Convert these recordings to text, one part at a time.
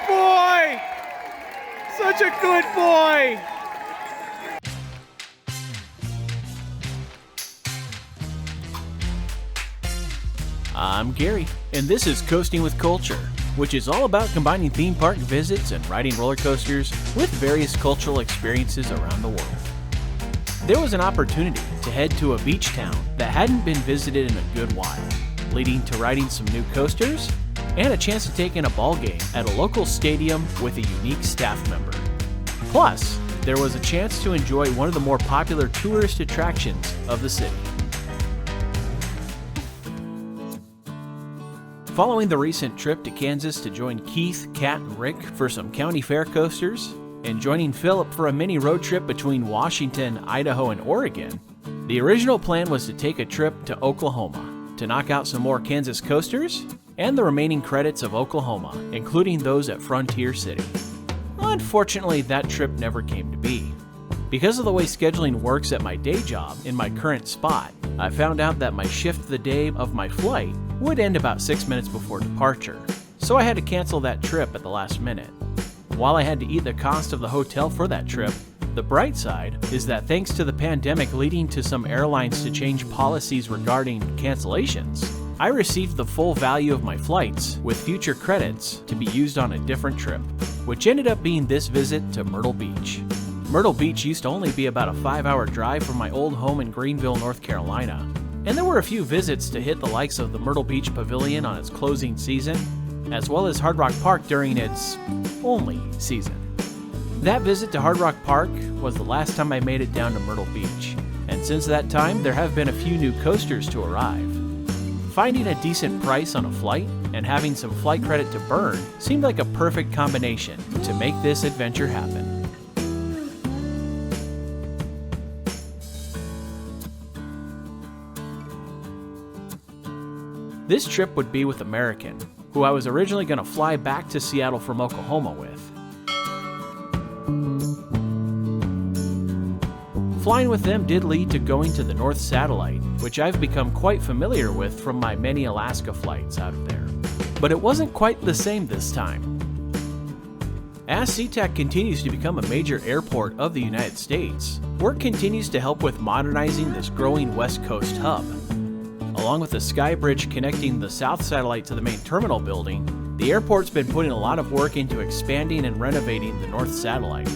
boy! Such a good boy! I'm Gary, and this is Coasting with Culture, which is all about combining theme park visits and riding roller coasters with various cultural experiences around the world. There was an opportunity to head to a beach town that hadn't been visited in a good while, leading to riding some new coasters and a chance to take in a ball game at a local stadium with a unique staff member. Plus, there was a chance to enjoy one of the more popular tourist attractions of the city. Following the recent trip to Kansas to join Keith, Kat, and Rick for some county fair coasters, and joining Philip for a mini road trip between Washington, Idaho, and Oregon, the original plan was to take a trip to Oklahoma to knock out some more Kansas coasters and the remaining credits of Oklahoma, including those at Frontier City. Unfortunately, that trip never came to be. Because of the way scheduling works at my day job in my current spot, I found out that my shift the day of my flight would end about 6 minutes before departure, so I had to cancel that trip at the last minute. While I had to eat the cost of the hotel for that trip, the bright side is that thanks to the pandemic leading to some airlines to change policies regarding cancellations, I received the full value of my flights with future credits to be used on a different trip, which ended up being this visit to Myrtle Beach. Myrtle Beach used to only be about a 5-hour drive from my old home in Greenville, North Carolina, and there were a few visits to hit the likes of the Myrtle Beach Pavilion on its closing season, as well as Hard Rock Park during its only season. That visit to Hard Rock Park was the last time I made it down to Myrtle Beach, and since that time there have been a few new coasters to arrive. Finding a decent price on a flight and having some flight credit to burn seemed like a perfect combination to make this adventure happen. This trip would be with American, who I was originally going to fly back to Seattle from Oklahoma with. Flying with them did lead to going to the North Satellite, which I've become quite familiar with from my many Alaska flights out of there. But it wasn't quite the same this time. As SeaTac continues to become a major airport of the United States, work continues to help with modernizing this growing West Coast hub. Along with the sky bridge connecting the South Satellite to the main terminal building, the airport's been putting a lot of work into expanding and renovating the North Satellite,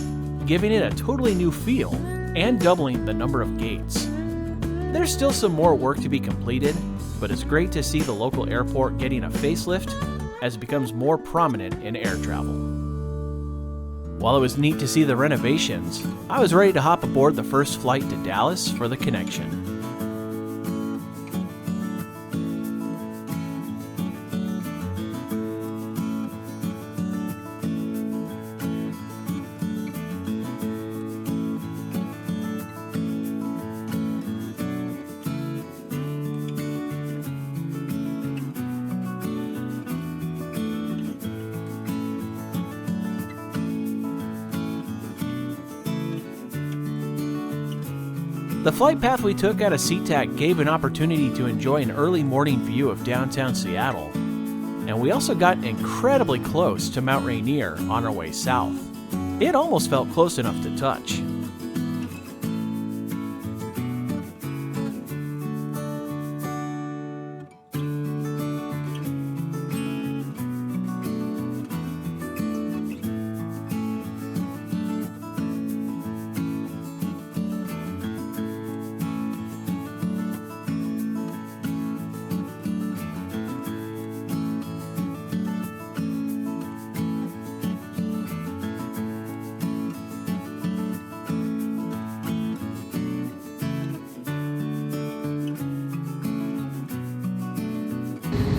giving it a totally new feel and doubling the number of gates. There's still some more work to be completed, but it's great to see the local airport getting a facelift as it becomes more prominent in air travel. While it was neat to see the renovations, I was ready to hop aboard the first flight to Dallas for the connection. The flight path we took out of SeaTac gave an opportunity to enjoy an early morning view of downtown Seattle, and we also got incredibly close to Mount Rainier on our way south. It almost felt close enough to touch.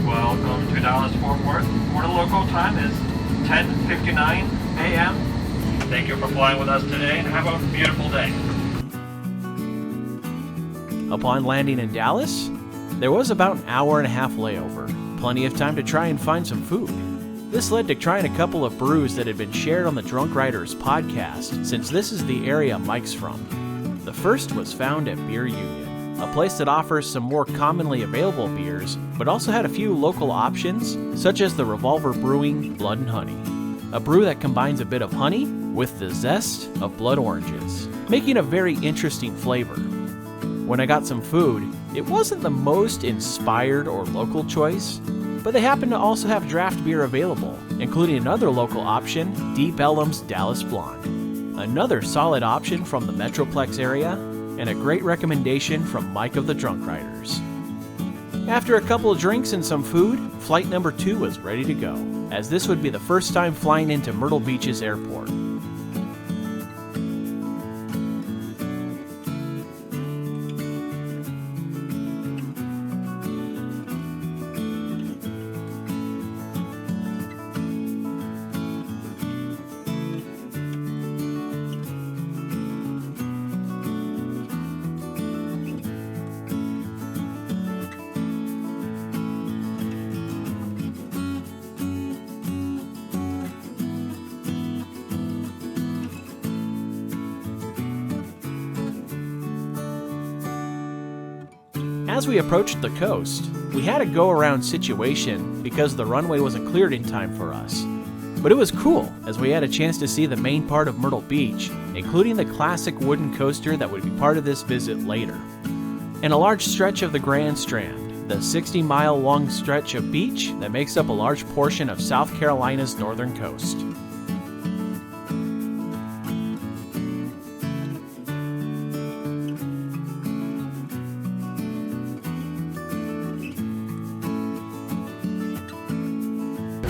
Welcome to Dallas Fort Worth, where the local time is 10:59 a.m. Thank you for flying with us today and have a beautiful day. Upon landing in Dallas, there was about an hour-and-a-half layover, plenty of time to try and find some food. This led to trying a couple of brews that had been shared on the Drunk Riders podcast, since this is the area Mike's from. The first was found at Beer Union, a place that offers some more commonly available beers, but also had a few local options, such as the Revolver Brewing Blood and Honey. a brew that combines a bit of honey with the zest of blood oranges, making a very interesting flavor. When I got some food, it wasn't the most inspired or local choice, but they happened to also have draft beer available, including another local option, Deep Ellum's Dallas Blonde. Another solid option from the Metroplex area, and a great recommendation from Mike of the Drunk Riders. After a couple of drinks and some food, flight number 2 was ready to go, as this would be the first time flying into Myrtle Beach's airport. As we approached the coast, we had a go-around situation because the runway wasn't cleared in time for us. But it was cool, as we had a chance to see the main part of Myrtle Beach, including the classic wooden coaster that would be part of this visit later. And a large stretch of the Grand Strand, the 60-mile-long stretch of beach that makes up a large portion of South Carolina's northern coast.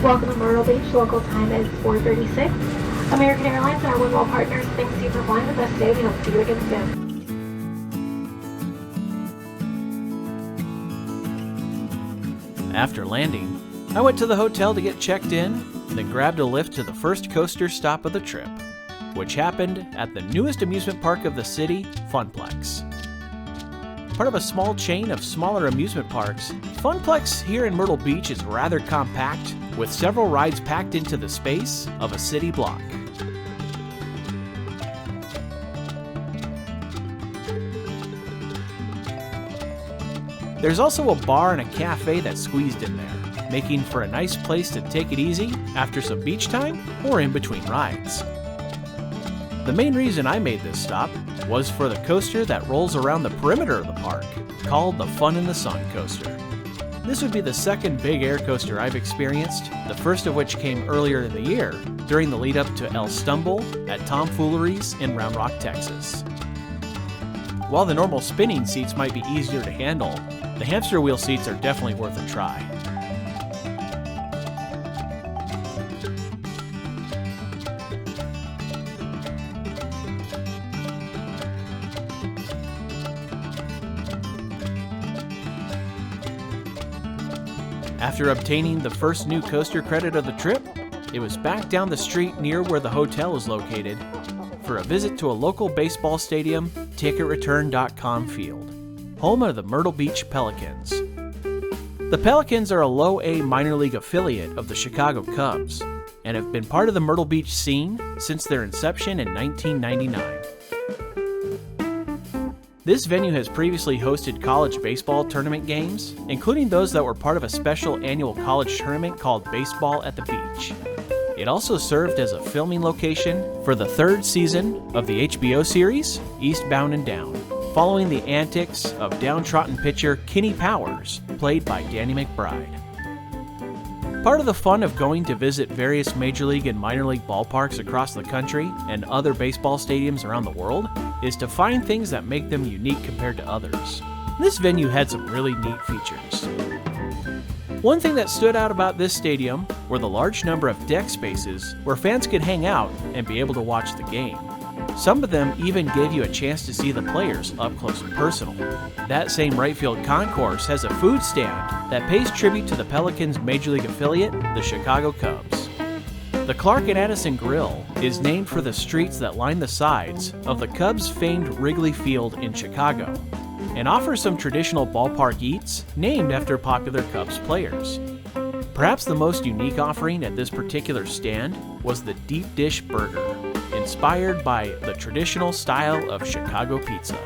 Welcome to Myrtle Beach. Local time is 4:36. American Airlines and our Winwell partners, thanks to you for flying with us today. We hope to see you again soon. After landing, I went to the hotel to get checked in, then grabbed a lift to the first coaster stop of the trip, which happened at the newest amusement park of the city, Funplex. Part of a small chain of smaller amusement parks, Funplex here in Myrtle Beach is rather compact, with several rides packed into the space of a city block. There's also a bar and a cafe that's squeezed in there, making for a nice place to take it easy after some beach time or in between rides. The main reason I made this stop was for the coaster that rolls around the perimeter of the park, called the Fun in the Sun coaster. This would be the second big air coaster I've experienced, the first of which came earlier in the year, during the lead up to El Stumble at Tomfooleries in Round Rock, Texas. While the normal spinning seats might be easier to handle, the hamster wheel seats are definitely worth a try. After obtaining the first new coaster credit of the trip, it was back down the street near where the hotel is located for a visit to a local baseball stadium, TicketReturn.com field, home of the Myrtle Beach Pelicans. The Pelicans are a low-A minor league affiliate of the Chicago Cubs and have been part of the Myrtle Beach scene since their inception in 1999. This venue has previously hosted college baseball tournament games, including those that were part of a special annual college tournament called Baseball at the Beach. It also served as a filming location for the third season of the HBO series, Eastbound and Down, following the antics of downtrodden pitcher Kenny Powers, played by Danny McBride. Part of the fun of going to visit various major league and minor league ballparks across the country and other baseball stadiums around the world is to find things that make them unique compared to others. This venue had some really neat features. One thing that stood out about this stadium were the large number of deck spaces where fans could hang out and be able to watch the game. Some of them even gave you a chance to see the players up close and personal. That same right field concourse has a food stand that pays tribute to the Pelicans' major league affiliate, the Chicago Cubs. The Clark and Addison Grill is named for the streets that line the sides of the Cubs' famed Wrigley Field in Chicago, and offers some traditional ballpark eats named after popular Cubs players. Perhaps the most unique offering at this particular stand was the deep dish burger, inspired by the traditional style of Chicago pizza.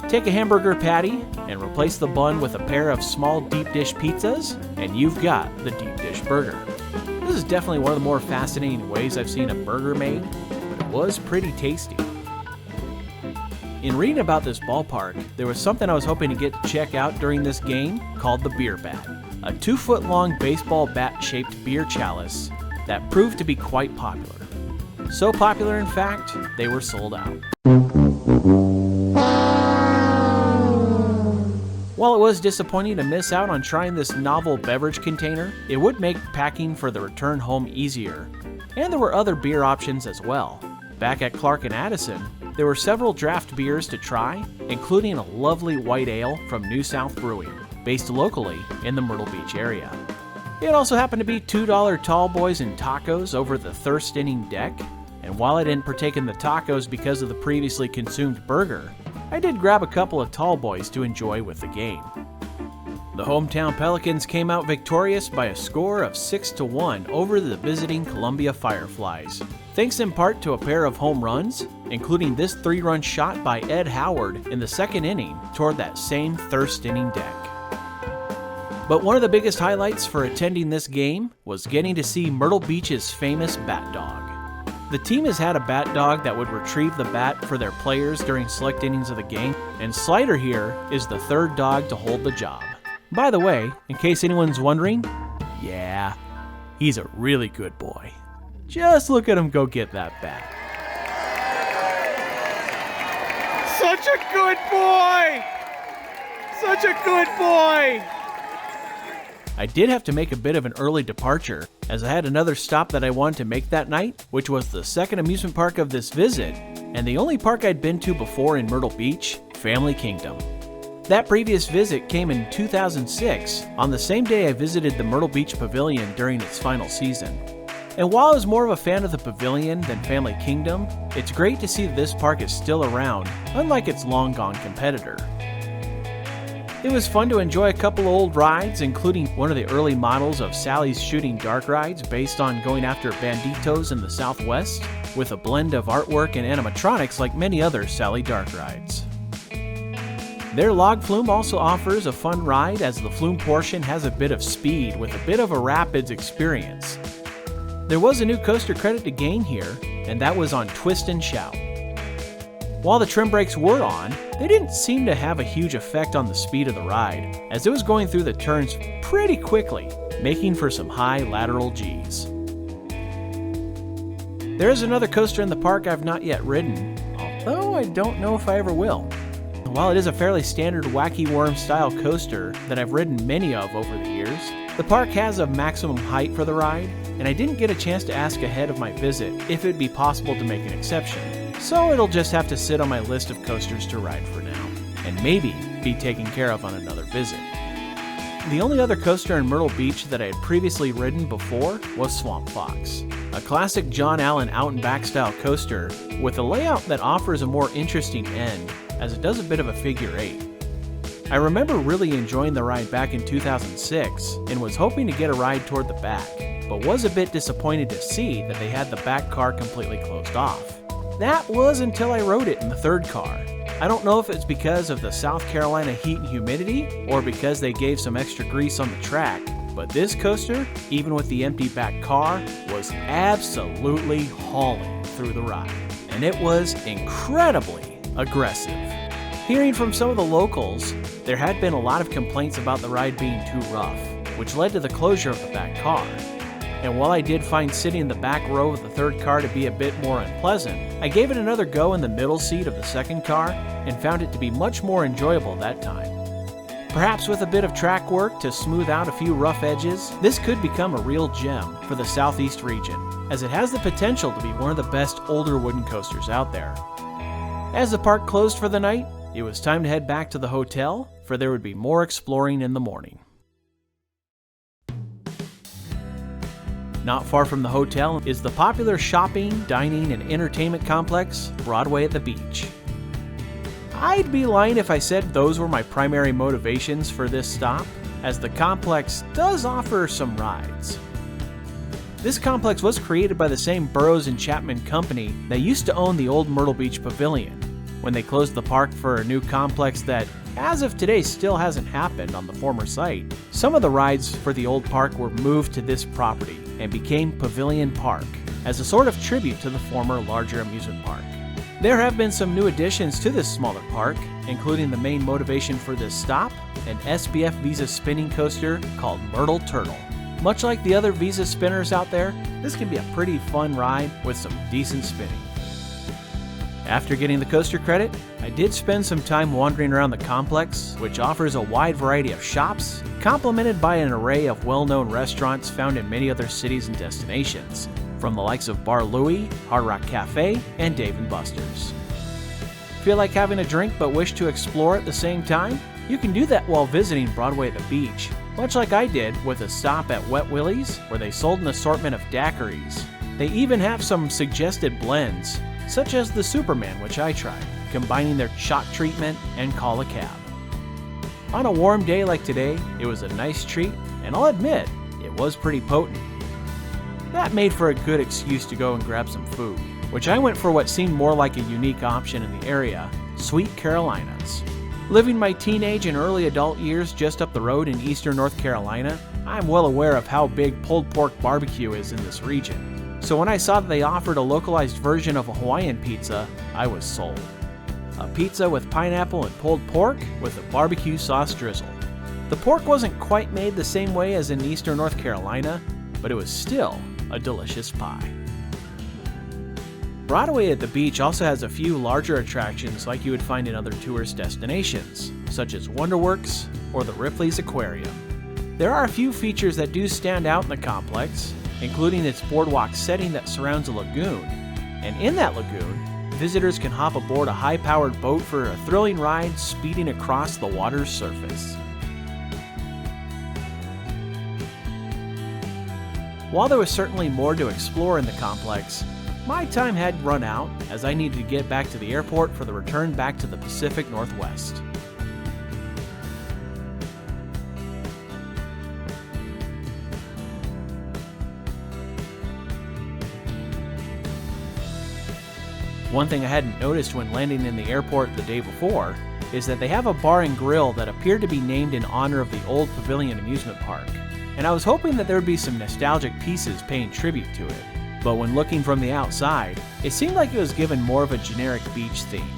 Take a hamburger patty and replace the bun with a pair of small deep dish pizzas, and you've got the deep dish burger. This is definitely one of the more fascinating ways I've seen a burger made, but it was pretty tasty. In reading about this ballpark, there was something I was hoping to get to check out during this game called the beer bat, a 2-foot-long baseball bat-shaped beer chalice that proved to be quite popular. So popular, in fact, they were sold out. While it was disappointing to miss out on trying this novel beverage container, it would make packing for the return home easier. And there were other beer options as well. Back at Clark and Addison, there were several draft beers to try, including a lovely white ale from New South Brewing, based locally in the Myrtle Beach area. It also happened to be $2 tall boys and tacos over the thirst inning deck, and while I didn't partake in the tacos because of the previously consumed burger, I did grab a couple of tall boys to enjoy with the game. The hometown Pelicans came out victorious by a score of 6-1 over the visiting Columbia Fireflies, thanks in part to a pair of home runs, including this 3-run shot by Ed Howard in the second inning toward that same thirst inning deck. But one of the biggest highlights for attending this game was getting to see Myrtle Beach's famous bat dog. The team has had a bat dog that would retrieve the bat for their players during select innings of the game, and Slider here is the third dog to hold the job. By the way, in case anyone's wondering, yeah, he's a really good boy. Just look at him go get that bat. Such a good boy! Such a good boy! I did have to make a bit of an early departure, as I had another stop that I wanted to make that night, which was the second amusement park of this visit, and the only park I'd been to before in Myrtle Beach, Family Kingdom. That previous visit came in 2006, on the same day I visited the Myrtle Beach Pavilion during its final season. And while I was more of a fan of the Pavilion than Family Kingdom, it's great to see that this park is still around, unlike its long-gone competitor. It was fun to enjoy a couple of old rides, including one of the early models of Sally's Shooting Dark rides based on going after banditos in the Southwest, with a blend of artwork and animatronics like many other Sally Dark rides. Their log flume also offers a fun ride, as the flume portion has a bit of speed with a bit of a rapids experience. There was a new coaster credit to gain here, and that was on Twist and Shout. While the trim brakes were on, they didn't seem to have a huge effect on the speed of the ride, as it was going through the turns pretty quickly, making for some high lateral Gs. There is another coaster in the park I've not yet ridden, although I don't know if I ever will. While it is a fairly standard Wacky Worm style coaster that I've ridden many of over the years, the park has a maximum height for the ride, and I didn't get a chance to ask ahead of my visit if it would be possible to make an exception. So it'll just have to sit on my list of coasters to ride for now, and maybe be taken care of on another visit. The only other coaster in Myrtle Beach that I had previously ridden before was Swamp Fox, a classic John Allen out-and-back style coaster with a layout that offers a more interesting end, as it does a bit of a figure 8. I remember really enjoying the ride back in 2006 and was hoping to get a ride toward the back, but was a bit disappointed to see that they had the back car completely closed off. That was until I rode it in the third car. I don't know if it's because of the South Carolina heat and humidity, or because they gave some extra grease on the track, but this coaster, even with the empty back car, was absolutely hauling through the ride. And it was incredibly aggressive. Hearing from some of the locals, there had been a lot of complaints about the ride being too rough, which led to the closure of the back car. And while I did find sitting in the back row of the third car to be a bit more unpleasant, I gave it another go in the middle seat of the second car and found it to be much more enjoyable that time. Perhaps with a bit of track work to smooth out a few rough edges, this could become a real gem for the Southeast region, as it has the potential to be one of the best older wooden coasters out there. As the park closed for the night, it was time to head back to the hotel, for there would be more exploring in the morning. Not far from the hotel is the popular shopping, dining, and entertainment complex, Broadway at the Beach. I'd be lying if I said those were my primary motivations for this stop, as the complex does offer some rides. This complex was created by the same Burroughs and Chapman company that used to own the old Myrtle Beach Pavilion, when they closed the park for a new complex that, as of today, still hasn't happened on the former site. Some of the rides for the old park were moved to this property and became Pavilion Park, as a sort of tribute to the former larger amusement park. There have been some new additions to this smaller park, including the main motivation for this stop, an SBF Visa spinning coaster called Myrtle Turtle. Much like the other Visa spinners out there, this can be a pretty fun ride with some decent spinning. After getting the coaster credit, I did spend some time wandering around the complex, which offers a wide variety of shops, complemented by an array of well-known restaurants found in many other cities and destinations, from the likes of Bar Louie, Hard Rock Cafe, and Dave & Buster's. Feel like having a drink but wish to explore at the same time? You can do that while visiting Broadway at the beach, much like I did with a stop at Wet Willie's, where they sold an assortment of daiquiris. They even have some suggested blends, such as the Superman, which I tried, combining their shock treatment and call a cab. On a warm day like today, it was a nice treat, and I'll admit, it was pretty potent. That made for a good excuse to go and grab some food, which I went for what seemed more like a unique option in the area, Sweet Carolinas. Living my teenage and early adult years just up the road in eastern North Carolina, I'm well aware of how big pulled pork barbecue is in this region. So when I saw that they offered a localized version of a Hawaiian pizza, I was sold. A pizza with pineapple and pulled pork with a barbecue sauce drizzle. The pork wasn't quite made the same way as in eastern North Carolina, but it was still a delicious pie. Broadway at the beach also has a few larger attractions like you would find in other tourist destinations, such as Wonderworks or the Ripley's Aquarium. There are a few features that do stand out in the complex, including its boardwalk setting that surrounds a lagoon, and in that lagoon, visitors can hop aboard a high-powered boat for a thrilling ride speeding across the water's surface. While there was certainly more to explore in the complex, my time had run out as I needed to get back to the airport for the return back to the Pacific Northwest. One thing I hadn't noticed when landing in the airport the day before is that they have a bar and grill that appeared to be named in honor of the old Pavilion amusement park, and I was hoping that there would be some nostalgic pieces paying tribute to it, but when looking from the outside, it seemed like it was given more of a generic beach theme.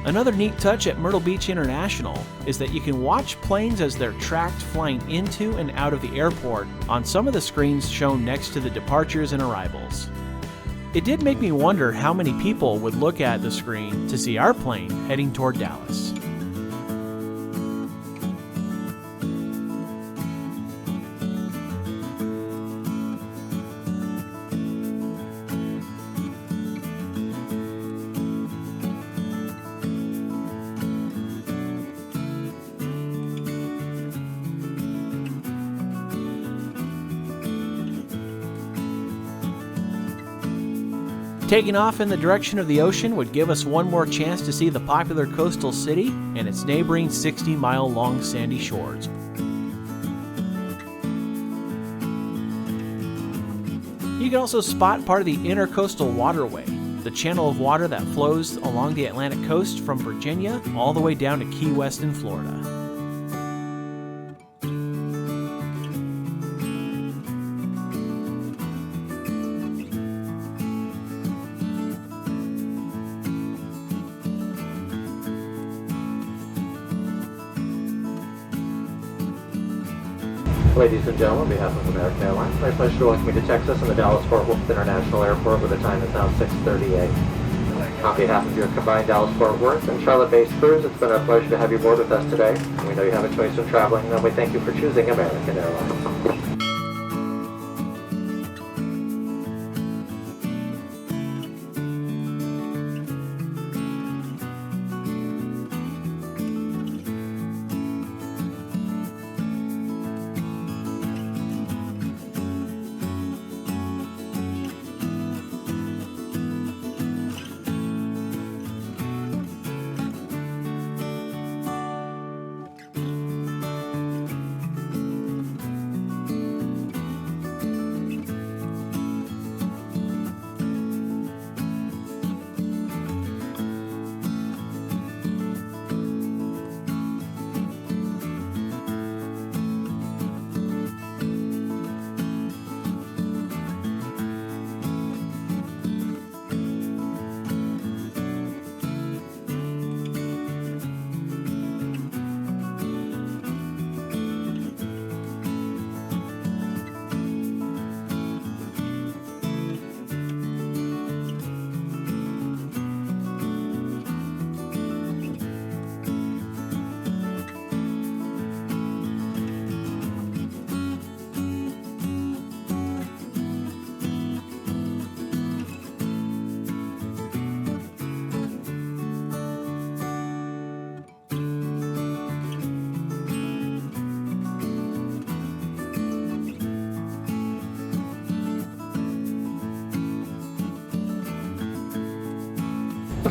Another neat touch at Myrtle Beach International is that you can watch planes as they're tracked flying into and out of the airport on some of the screens shown next to the departures and arrivals. It did make me wonder how many people would look at the screen to see our plane heading toward Dallas. Taking off in the direction of the ocean would give us one more chance to see the popular coastal city and its neighboring 60-mile-long sandy shores. You can also spot part of the Intercoastal Waterway, the channel of water that flows along the Atlantic coast from Virginia all the way down to Key West in Florida. Ladies and gentlemen, on behalf of American Airlines, my pleasure to welcome you to Texas and the Dallas-Fort Worth International Airport, where the time is now 6:38. On behalf of your combined Dallas-Fort Worth and Charlotte-based crews, it's been our pleasure to have you aboard with us today. We know you have a choice when traveling, and we thank you for choosing American Airlines.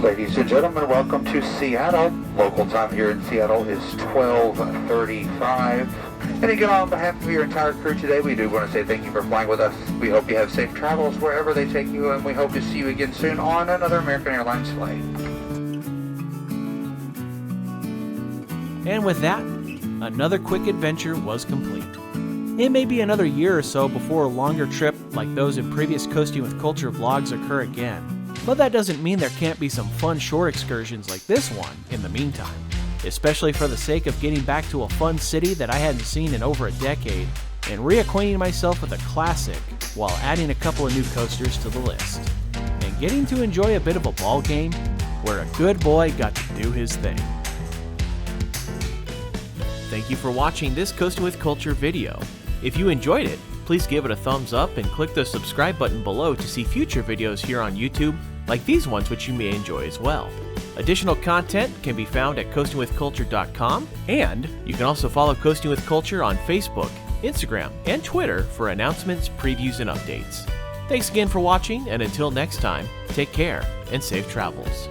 Ladies and gentlemen, welcome to Seattle. Local time here in Seattle is 12:35. And again, on behalf of your entire crew today, we do want to say thank you for flying with us. We hope you have safe travels wherever they take you, and we hope to see you again soon on another American Airlines flight. And with that, another quick adventure was complete. It may be another year or so before a longer trip like those in previous Coasting with Culture vlogs occur again, but that doesn't mean there can't be some fun shore excursions like this one in the meantime, especially for the sake of getting back to a fun city that I hadn't seen in over a decade and reacquainting myself with a classic while adding a couple of new coasters to the list, and getting to enjoy a bit of a ball game where a good boy got to do his thing. Thank you for watching this Coasting with Culture video. If you enjoyed it, please give it a thumbs up and click the subscribe button below to see future videos here on YouTube like these ones, which you may enjoy as well. Additional content can be found at coastingwithculture.com, and you can also follow Coasting with Culture on Facebook, Instagram, and Twitter for announcements, previews, and updates. Thanks again for watching, and until next time, take care and safe travels.